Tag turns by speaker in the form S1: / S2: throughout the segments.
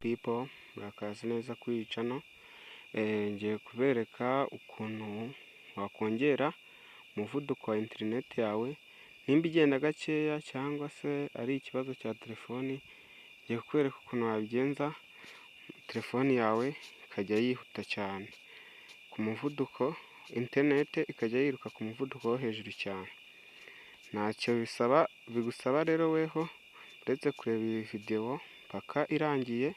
S1: people murakaza neza kuri iyi channel. Ngiye kubereka ukuntu wakongera umuvuduko wa internet yawe nimba igenda gakeya cyangwa se ari ikibazo cya telefoni. Ngiye kukwereka ukuntu wabigenza telefoni yawe ikajya yihuta cyane ku muvuduko, internet ikajya yiruka ku muvuduko wo hejuru cyane. Ntacyo bigusaba rero weho uretse kureba iyi video paka irangiye,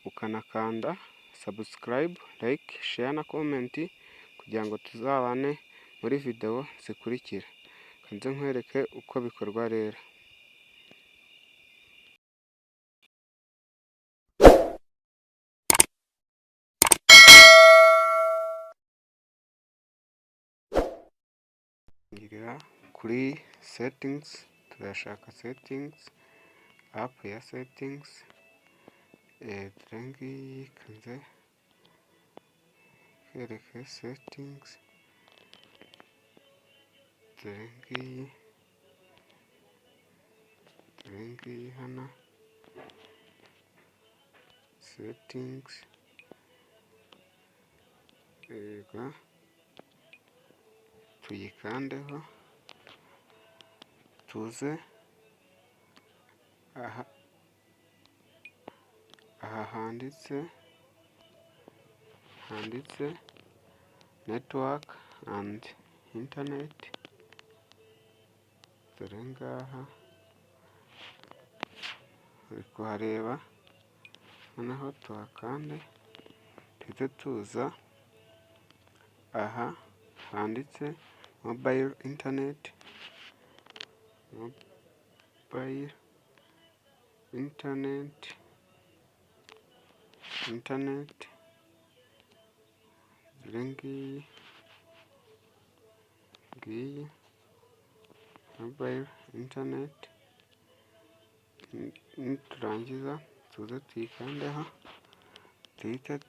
S1: ukanakanda subscribe, like, share na comment kugira ngo tuzabane muri video zikurikira. Kanze nkwereke uko bikorwa rero. Ngira kuri settings, turashaka settings, app ya settings, drengi kanze kwereke settings, drengi hana settings, ega tuyikandeho tuze aha handitse network and internet. Dore ngaha uri kuhareba, noneho tuhakande tuhite tuza aha handitse mobile internet, dore ngiyi mobile internet. Niturangiza tuze tuyikandeho, tuhite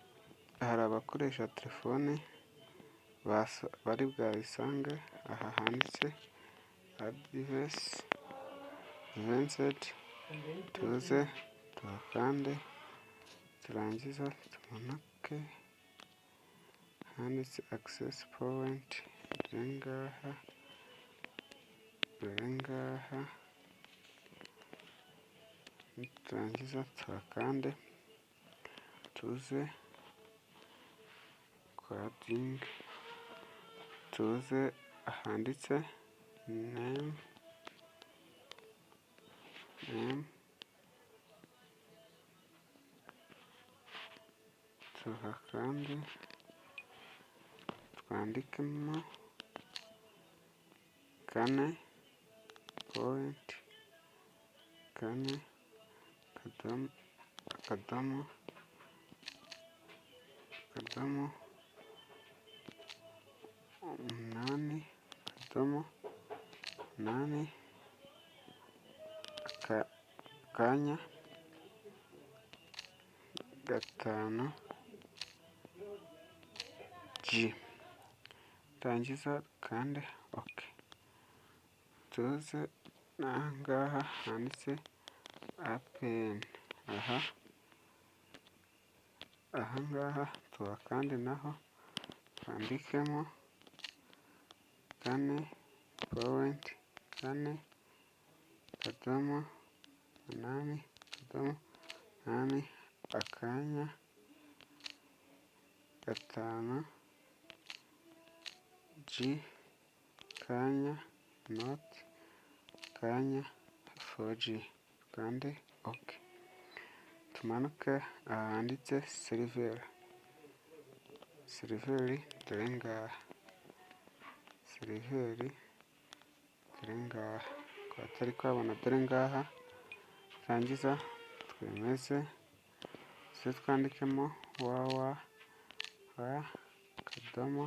S1: hari abakoresha telefone bari bwayisange aha handitse advanced, tuze tuhakande, turangiza tumanuke handitse access point. Dore ngaha turangiza tuhakande, tuze coding, tuze ahanditse name, tuhakande twandikemo 4.4 akadomo 8 akanya 5 G. Tangiza kandi OK. Tuze nangaha handitse APN, aha ngaha tuhakande naho twandikemo 4.4 akadomo 8 akanya 5 G kanya not kanya 4G kandi OK. Tumanuke ahanditse server, dore ngaha ko atari kwabona, dore ngaha. Turangiza twemeze tuze twandikemo akadomo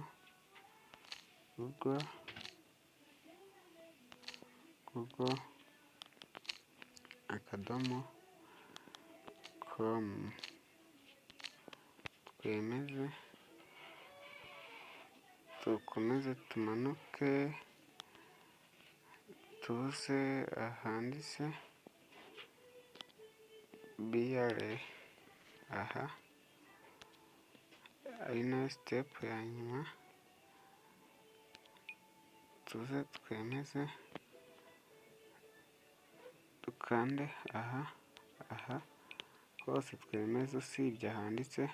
S1: google akadomo com, twemeze tukomeze tumanuke tuze ahanditse BRA aha ari nayo step ya nyuma, tuze twemeze dukande aha hose twemeze, usibye ahanditse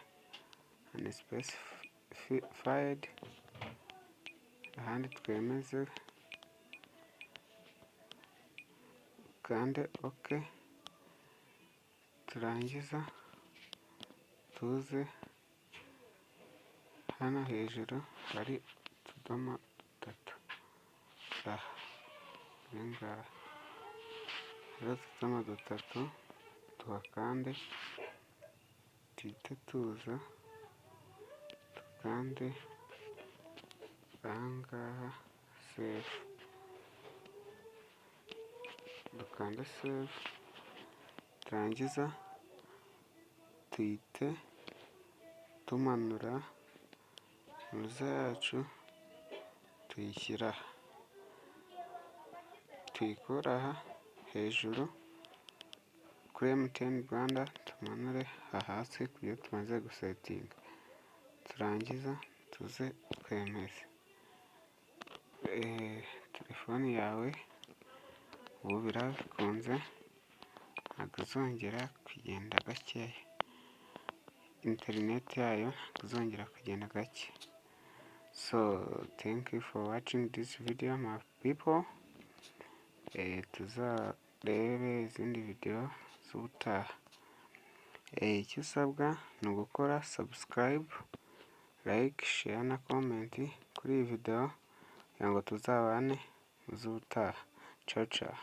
S1: unspecified, ahandi twemeze dukande OK. Turangiza tuze hano hejuru hari utudomo dutatu, aha ngaha hari utudomo dutatu, tuhakande tuhite tuza dukande aha ngaha save, dukande save. Turangiza tuhite tumanura muza yacu tuyishyira aha, tuyikura aha hejuru kuri MTN Rwanda, tumanure aha hasi kuburyo tumaze gusetinga. Turangiza tuze twemeze. Telefoni yawe ubu biraba bikunze, ntabwo izongera kugenda gakeya, interineti yayo ntabwo izongera kugenda gake. So thank you for watching this video my people. Tuzarebe izindi video z'ubutaha. Icyo usabwa ni ugukora subscribe, like, share na comment kuri iyi video kugira ngo tuzabane mu z'ubutaha. Ciao ciao.